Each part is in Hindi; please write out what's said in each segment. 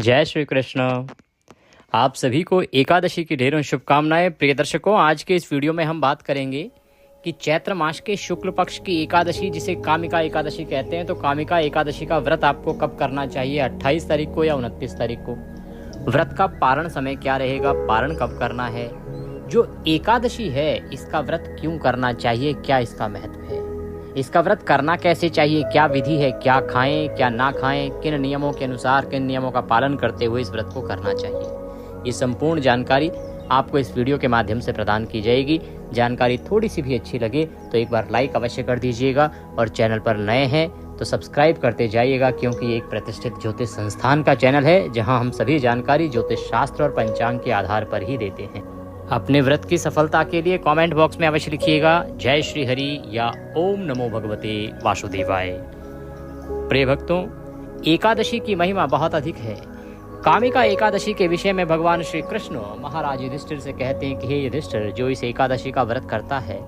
जय श्री कृष्ण। आप सभी को एकादशी की ढेरों शुभकामनाएं। प्रिय दर्शकों, आज के इस वीडियो में हम बात करेंगे कि चैत्र मास के शुक्ल पक्ष की एकादशी, जिसे कामिका एकादशी कहते हैं, तो कामिका एकादशी का व्रत आपको कब करना चाहिए, 28 तारीख को या 29 तारीख को। व्रत का पारण समय क्या रहेगा, पारण कब करना है, जो एकादशी है इसका व्रत क्यों करना चाहिए, क्या इसका महत्व है, इसका व्रत करना कैसे चाहिए, क्या विधि है, क्या खाएं क्या ना खाएं, किन नियमों के अनुसार, किन नियमों का पालन करते हुए इस व्रत को करना चाहिए, ये संपूर्ण जानकारी आपको इस वीडियो के माध्यम से प्रदान की जाएगी। जानकारी थोड़ी सी भी अच्छी लगे तो एक बार लाइक अवश्य कर दीजिएगा और चैनल पर नए हैं तो सब्सक्राइब करते जाइएगा, क्योंकि ये एक प्रतिष्ठित ज्योतिष संस्थान का चैनल है जहां हम सभी जानकारी ज्योतिष शास्त्र और पंचांग के आधार पर ही देते हैं। अपने व्रत की सफलता के लिए कमेंट बॉक्स में अवश्य लिखिएगा जय श्री हरि या ओम नमो भगवते वासुदेवाय। प्रिय भक्तों, एकादशी की महिमा बहुत अधिक है। कामिका एकादशी के विषय में भगवान श्री कृष्ण महाराज युधिष्ठिर से कहते हैं कि हे युधिष्ठिर, जो इस एकादशी का व्रत करता है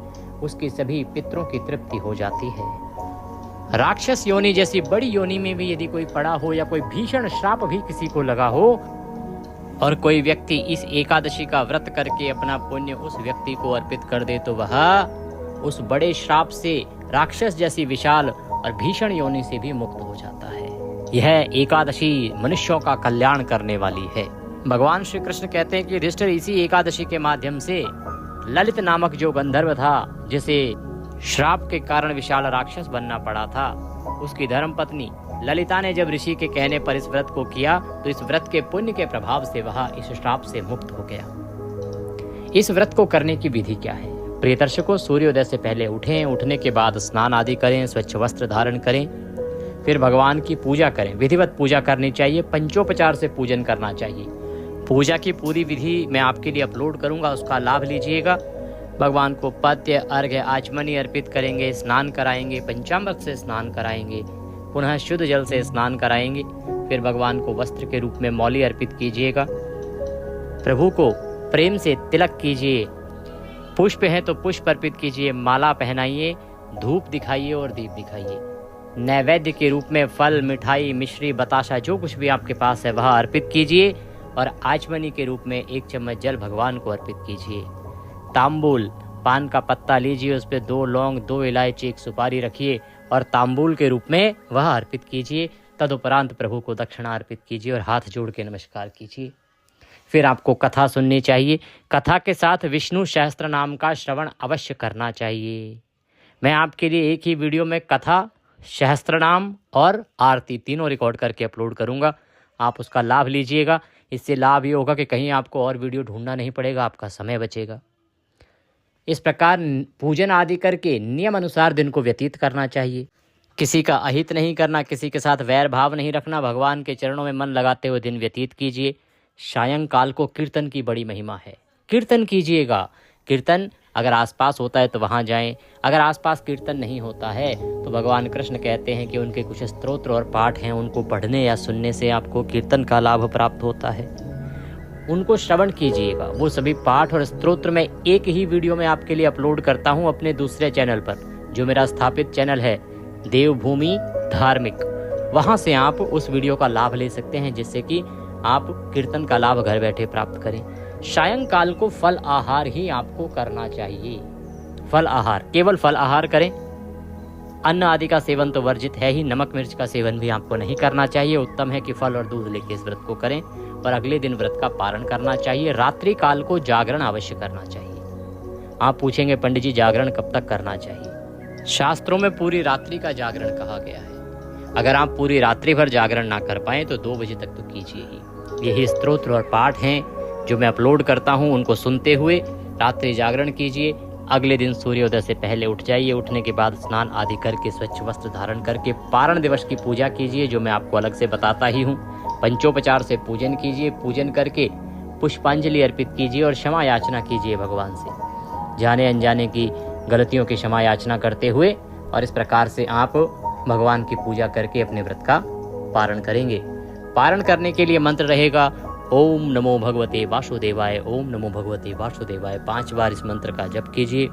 उसकी सभी पितरों की तृप्ति हो जाती है। राक्षस योनि जैसी बड़ी योनि में भी यदि कोई पड़ा हो या कोई भीषण श्राप भी किसी को लगा हो और कोई व्यक्ति इस एकादशी का व्रत करके अपना पुण्य उस व्यक्ति को अर्पित कर दे तो वह उस बड़े श्राप से, राक्षस जैसी विशाल और भीषण योनि से भी मुक्त हो जाता है। यह एकादशी मनुष्यों का कल्याण करने वाली है। भगवान श्री कृष्ण कहते हैं कि युधिष्ठिर, इसी एकादशी के माध्यम से ललित नामक जो गंधर्व था, जिसे श्राप के कारण विशाल राक्षस बनना पड़ा था, उसकी धर्मपत्नी ललिता ने जब ऋषि के कहने पर इस व्रत को किया तो इस व्रत के पुण्य के प्रभाव से वह इस श्राप से मुक्त हो गया। इस व्रत को करने की विधि क्या है? प्रिय दर्शकों, सूर्योदय से पहले उठें, उठने के बाद स्नान आदि करें, स्वच्छ वस्त्र धारण करें, फिर भगवान की पूजा करें। विधिवत पूजा करनी चाहिए, पंचोपचार से पूजन करना चाहिए। पूजा की पूरी विधि मैं आपके लिए अपलोड करूंगा, उसका लाभ लीजिएगा। भगवान को पत्य, अर्घ्य, आचमनी अर्पित करेंगे, स्नान कराएंगे, पंचामृत से स्नान कराएंगे, पुनः शुद्ध जल से स्नान कराएंगे। फिर भगवान को वस्त्र के रूप में मौली अर्पित कीजिएगा। प्रभु को प्रेम से तिलक कीजिए, पुष्प है तो पुष्प अर्पित कीजिए, माला पहनाइए, धूप दिखाइए और दीप दिखाइए। नैवेद्य के रूप में फल, मिठाई, मिश्री, बताशा, जो कुछ भी आपके पास है वह अर्पित कीजिए और आचमनी के रूप में 1 चम्मच जल भगवान को अर्पित कीजिए। तांबूल, पान का पत्ता लीजिए, उस पर 2 लौंग, 2 इलायची, 1 सुपारी रखिए और तांबूल के रूप में वह अर्पित कीजिए। तदुपरांत प्रभु को दक्षिणा अर्पित कीजिए और हाथ जोड़ के नमस्कार कीजिए। फिर आपको कथा सुननी चाहिए। कथा के साथ विष्णु सहस्त्र नाम का श्रवण अवश्य करना चाहिए। मैं आपके लिए एक ही वीडियो में कथा, सहस्त्र नाम और आरती तीनों रिकॉर्ड करके अपलोड करूंगा। आप उसका लाभ लीजिएगा। इससे लाभ ये होगा कि कहीं आपको और वीडियो ढूंढना नहीं पड़ेगा, आपका समय बचेगा। इस प्रकार पूजन आदि करके नियम अनुसार दिन को व्यतीत करना चाहिए। किसी का अहित नहीं करना, किसी के साथ वैर भाव नहीं रखना। भगवान के चरणों में मन लगाते हुए दिन व्यतीत कीजिए। सायंकाल को कीर्तन की बड़ी महिमा है, कीर्तन कीजिएगा। कीर्तन अगर आसपास होता है तो वहाँ जाएं, अगर आसपास कीर्तन नहीं होता है तो भगवान कृष्ण कहते हैं कि उनके कुछ स्तोत्र और पाठ हैं, उनको पढ़ने या सुनने से आपको कीर्तन का लाभ प्राप्त होता है। उनको श्रवण कीजिएगा। वो सभी पाठ और स्तोत्र मैं एक ही वीडियो में आपके लिए अपलोड करता हूँ अपने दूसरे चैनल पर, जो मेरा स्थापित चैनल है देवभूमि धार्मिक। वहाँ से आप उस वीडियो का लाभ ले सकते हैं, जिससे कि आप कीर्तन का लाभ घर बैठे प्राप्त करें। सायंकाल को फल आहार ही आपको करना चाहिए। फल आहार, केवल फल आहार करें। अन्न आदि का सेवन तो वर्जित है ही, नमक मिर्च का सेवन भी आपको नहीं करना चाहिए। उत्तम है कि फल और दूध लेके इस व्रत को करें और अगले दिन व्रत का पारण करना चाहिए। रात्रि काल को जागरण अवश्य करना चाहिए। आप पूछेंगे पंडित जी, जागरण कब तक करना चाहिए? शास्त्रों में पूरी रात्रि का जागरण कहा गया है। अगर आप पूरी रात्रि भर जागरण ना कर पाए तो 2 बजे तक तो कीजिए ही। यही स्तोत्र और पाठ हैं जो मैं अपलोड करता हूँ, उनको सुनते हुए रात्रि जागरण कीजिए। अगले दिन सूर्योदय से पहले उठ जाइए। उठने के बाद स्नान आदि करके स्वच्छ वस्त्र धारण करके पारण दिवस की पूजा कीजिए, जो मैं आपको अलग से बताता ही हूँ। पंचोपचार से पूजन कीजिए। पूजन करके पुष्पांजलि अर्पित कीजिए और क्षमा याचना कीजिए भगवान से, जाने अनजाने की गलतियों की क्षमा याचना करते हुए। और इस प्रकार से आप भगवान की पूजा करके अपने व्रत का पारण करेंगे। पारण करने के लिए मंत्र रहेगा ओम नमो भगवते वासुदेवाय, ओम नमो भगवते वासुदेवाय। 5 बार इस मंत्र का जप कीजिए।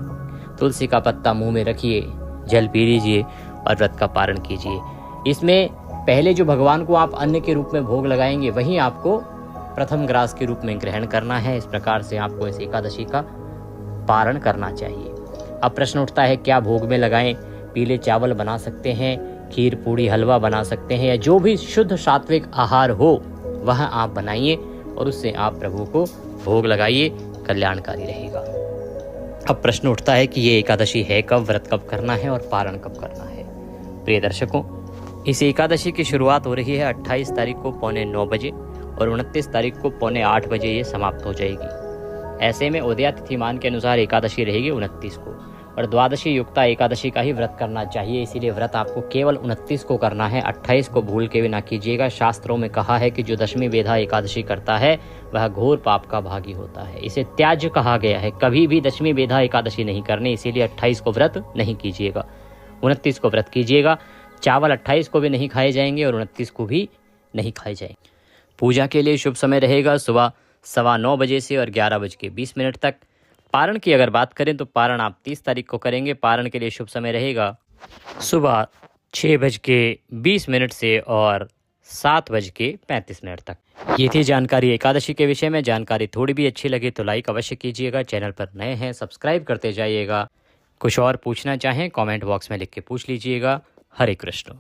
तुलसी का पत्ता मुंह में रखिए, जल पी लीजिए और व्रत का पारण कीजिए। इसमें पहले जो भगवान को आप अन्न के रूप में भोग लगाएंगे वहीं आपको प्रथम ग्रास के रूप में ग्रहण करना है। इस प्रकार से आपको इस एकादशी का पारण करना चाहिए। अब प्रश्न उठता है क्या भोग में लगाएं? पीले चावल बना सकते हैं, खीर पूड़ी हलवा बना सकते हैं, या जो भी शुद्ध सात्विक आहार हो वह आप बनाइए और उससे आप प्रभु को भोग लगाइए, कल्याणकारी रहेगा। अब प्रश्न उठता है कि ये एकादशी है कब, व्रत कब करना है और पारण कब करना है। प्रिय दर्शकों, इस एकादशी की शुरुआत हो रही है 28 तारीख को 9:15 बजे और 29 तारीख को 7:45 बजे ये समाप्त हो जाएगी। ऐसे में उदया तिथिमान के अनुसार एकादशी रहेगी 29 को और द्वादशी युक्ता एकादशी का ही व्रत करना चाहिए। इसीलिए व्रत आपको केवल 29 को करना है, 28 को भूल के भी ना कीजिएगा। शास्त्रों में कहा है कि जो दशमी बेधा एकादशी करता है वह घोर पाप का भागी होता है, इसे त्याज्य कहा गया है। कभी भी दशमी बेधा एकादशी नहीं करनी, इसीलिए 28 को व्रत नहीं कीजिएगा, 29 को व्रत कीजिएगा। चावल 28 को भी नहीं खाए जाएंगे और 29 को भी नहीं खाए जाएंगे। पूजा के लिए शुभ समय रहेगा सुबह 9:15 बजे से और 11:20 तक। पारण की अगर बात करें तो पारण आप 30 तारीख को करेंगे। पारण के लिए शुभ समय रहेगा सुबह 6:20 से और 7:35 तक। ये थी जानकारी एकादशी के विषय में। जानकारी थोड़ी भी अच्छी लगी तो लाइक अवश्य कीजिएगा। चैनल पर नए हैं सब्सक्राइब करते जाइएगा। कुछ और पूछना चाहें कमेंट बॉक्स में लिख के पूछ लीजिएगा। हरे कृष्ण।